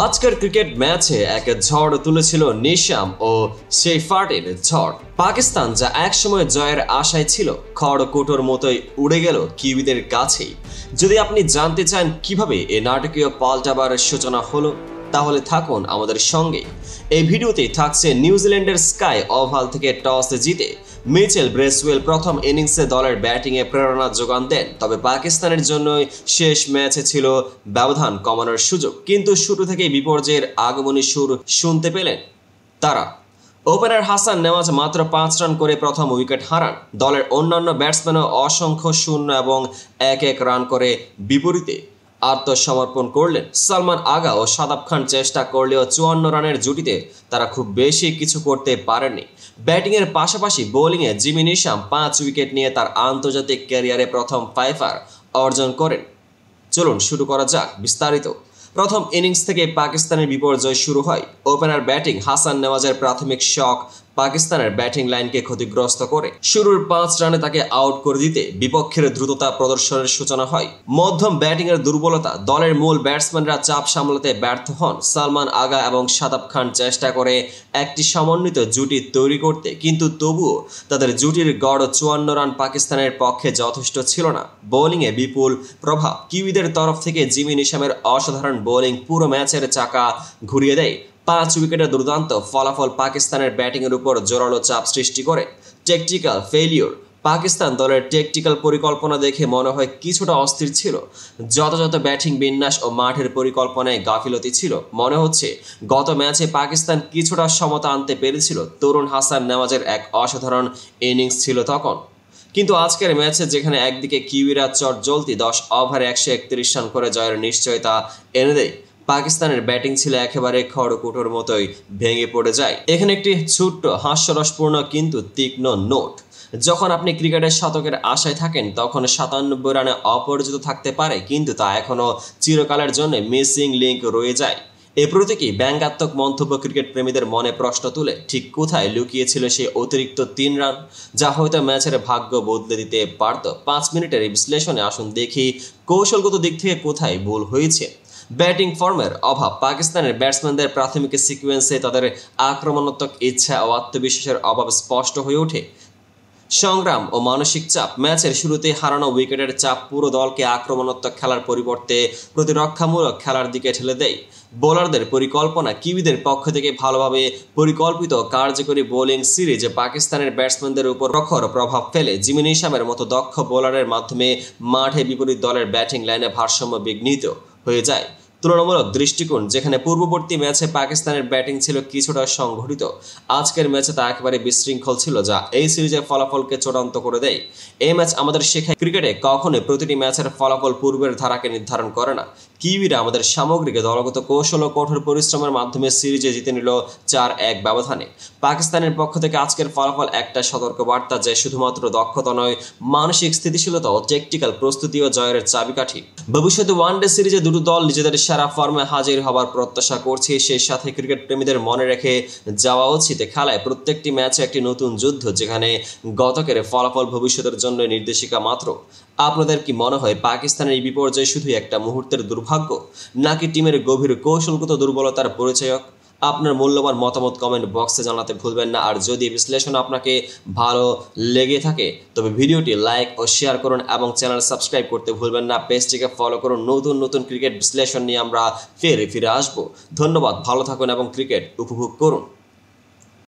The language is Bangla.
আজকের ক্রিকেট ম্যাচে এক ঝড় তুলেছিল নিশাম ও শেফার্ডের ঝড়। পাকিস্তান যা একসময় জয়ের আশায় ছিল খড়কুটোর মতোই উড়ে গেল কিউইদের কাছেই। যদি আপনি জানতে চান কিভাবে এই নাটকীয় পাল্টাবার সূচনা হলো, তাহলে থাকুন আমাদের সঙ্গে। এই ভিডিওতে থাকছে নিউজিল্যান্ডের স্কাই ওভাল থেকে টস জিতে মিচেল ব্রেসওয়েল প্রথম ইনিংসে দলের ব্যাটিংয়ে প্রেরণা যোগান দেন। তবে পাকিস্তানের জন্যই শেষ ম্যাচে ছিল ব্যবধান কমানোর সুযোগ, কিন্তু শুরু থেকেই বিপর্যয়ের আগমনী সুর শুনতে পেলেন তারা। ওপেনার হাসান নেওয়াজ মাত্র 5 রান করে প্রথম উইকেট হারান। দলের অন্যান্য ব্যাটসম্যানও অসংখ্য শূন্য এবং 1-1 রান করে বিপরীতে আত্মসমর্পণ করলেন। সালমান আগা ও শাদাব খান চেষ্টা করলেও 54 রানের জুটিতে তারা খুব বেশি কিছু করতে পারেননি। ব্যাটিংয়ের পাশাপাশি বোলিংয়ে জিমি নিশাম 5 উইকেট নিয়ে তার আন্তর্জাতিক ক্যারিয়ারে প্রথম 5 অর্জন করেন। চলুন শুরু করা যাক বিস্তারিত। প্রথম ইনিংস থেকে পাকিস্তানের বিপর্যয় শুরু হয়। ওপেনার ব্যাটিং হাসান নেওয়াজের প্রাথমিক শক পাকিস্তানের ব্যাটিং লাইনকে ক্ষতিগ্রস্ত করে। শুরুর 5 রানে তাকে আউট করে দিতে বিপক্ষের দ্রুততা প্রদর্শনের সূচনা হয়। মধ্যম ব্যাটিংয়ের দুর্বলতা দলের মূল ব্যাটসম্যানরা চাপ সামলাতে ব্যর্থ হন। সালমান আগা এবং শাদাব খান চেষ্টা করে একটি সমন্বিত জুটি তৈরি করতে, কিন্তু তবুও তাদের জুটির গড় 54 রান পাকিস্তানের পক্ষে যথেষ্ট ছিল না। বোলিংয়ে বিপুল প্রভাব কিউইদের তরফ থেকে জিমি নিশামের অসাধারণ বোলিং পুরো ম্যাচের চাকা ঘুরিয়ে দেয়। 5 উইকেটের দুর্দান্ত ফলাফল পাকিস্তানের ব্যাটিংয়ের উপর জোরালো চাপ সৃষ্টি করে। টেকটিক্যাল ফেলিওর পাকিস্তান দলের টেকটিক্যাল পরিকল্পনা দেখে মনে হয় কিছুটা অস্থির ছিল। যথাযথ ব্যাটিং বিন্যাস ও মাঠের পরিকল্পনায় গাফিলতি ছিল। মনে হচ্ছে গত ম্যাচে পাকিস্তান কিছুটা সমতা আনতে পেরেছিল। তরুণ হাসান নেওয়াজের এক অসাধারণ ইনিংস ছিল তখন। কিন্তু আজকের ম্যাচে যেখানে একদিকে কিউইরা চটজলতি 10 ওভারে 131 রান করে জয়ের নিশ্চয়তা এনে দেয়, পাকিস্তানের ব্যাটিং ছিল একেবারে খড়কুটোর মতোই ভেঙে পড়ে যায়। এখানে একটি ছোট্ট হাস্যরসপূর্ণ কিন্তু তীক্ষ্ণ নোট। যখন আপনি ক্রিকেটের শতকের আশায় থাকেন, তখন 97 রানে অপরাজিত থাকতে পারে, কিন্তু তা এখনো চিরকালের জন্য মিসিং লিঙ্ক রয়ে যায়। এ প্রতীকী ব্যঙ্গাত্মক মন্তব্য ক্রিকেট প্রেমীদের মনে প্রশ্ন তুলে, ঠিক কোথায় লুকিয়েছিল সেই অতিরিক্ত 3 রান, যা হয়তো ম্যাচের ভাগ্য বদলে দিতে পারত। 5 মিনিটের এই বিশ্লেষণে আসুন দেখি কৌশলগত দিক থেকে কোথায় ভুল হয়েছে। ব্যাটিং ফর্মের অভাব পাকিস্তানের ব্যাটসম্যানদের প্রাথমিক সিকোয়েন্সে তাদের আক্রমণাত্মক ইচ্ছা ও আত্মবিশ্বাসের অভাব স্পষ্ট হয়ে ওঠে। সংগ্রাম ও মানসিক চাপ ম্যাচের শুরুতে হারানো উইকেটের চাপ পুরো দলকে আক্রমণাত্মক খেলার পরিবর্তে প্রতিরক্ষামূলক খেলার দিকে ঠেলে দেয়। বোলারদের পরিকল্পনা কিউইদের পক্ষ থেকে ভালোভাবে পরিকল্পিত কার্যকরী বোলিং সিরিজ পাকিস্তানের ব্যাটসম্যানদের উপর প্রখর প্রভাব ফেলে। জিমি নিশামের মতো দক্ষ বোলারের মাধ্যমে মাঠে বিপরীত দলের ব্যাটিং লাইনে ভারসাম্য বিঘ্নিত হয়ে যায়। তুলনামূলক দৃষ্টিকোণ যেখানে পূর্ববর্তী ম্যাচে পাকিস্তানের ব্যাটিং ছিল কিছুটা সংঘটিত, আজকের ম্যাচে তা একেবারে বিশৃঙ্খল ছিল, যা এই সিরিজের ফলাফলকে চূড়ান্ত করে দেয়। এই ম্যাচ আমাদের শেখায় ক্রিকেটে কখনোই প্রতিটি ম্যাচের ফলাফল পূর্বের ধারাকে নির্ধারণ করে না। কিউইরা আমাদের সামগ্রিক দলগত কৌশল ও কঠোর পরিশ্রমের মাধ্যমে সিরিজে জিতে নিল 4-1 ব্যবধানে। পাকিস্তানের পক্ষ থেকে আজকের ফলাফল একটা সতর্কবার্তা যে শুধুমাত্র দক্ষতা নয়, মানসিক স্থিতিশীলতা ও টেকটিক্যাল প্রস্তুতি ও জয়ের চাবিকাঠি। ভবিষ্যতে ওয়ানডে সিরিজে দুটো দল নিজেদের সেরা ফর্মে হাজির হবার প্রত্যাশা করছি। সেই সাথে ক্রিকেট প্রেমীদের মনে রেখে যাওয়া উচিত, খেলায় প্রত্যেকটি ম্যাচে একটি নতুন যুদ্ধ, যেখানে গতকের ফলাফল ভবিষ্যতের জন্য নির্দেশিকা মাত্র। আপনাদের কি মনে হয় পাকিস্তানের এই বিপর্যয় শুধু একটা মুহূর্তের দুর্ভাগ্য, নাকি টিমের গভীর কৌশলগত দুর্বলতার পরিচয়ক? আপনার মূল্যবান মতামত কমেন্ট বক্সে জানাতে ভুলবেন না। আর যদি বিশ্লেষণ আপনাকে ভালো লেগে থাকে তবে ভিডিওটি লাইক ও শেয়ার করুন এবং চ্যানেল সাবস্ক্রাইব করতে ভুলবেন না। পেজটিকে ফলো করুন। নতুন নতুন ক্রিকেট বিশ্লেষণ নিয়ে আমরা ফিরে আসবো। ধন্যবাদ, ভালো থাকুন এবং ক্রিকেট উপভোগ করুন।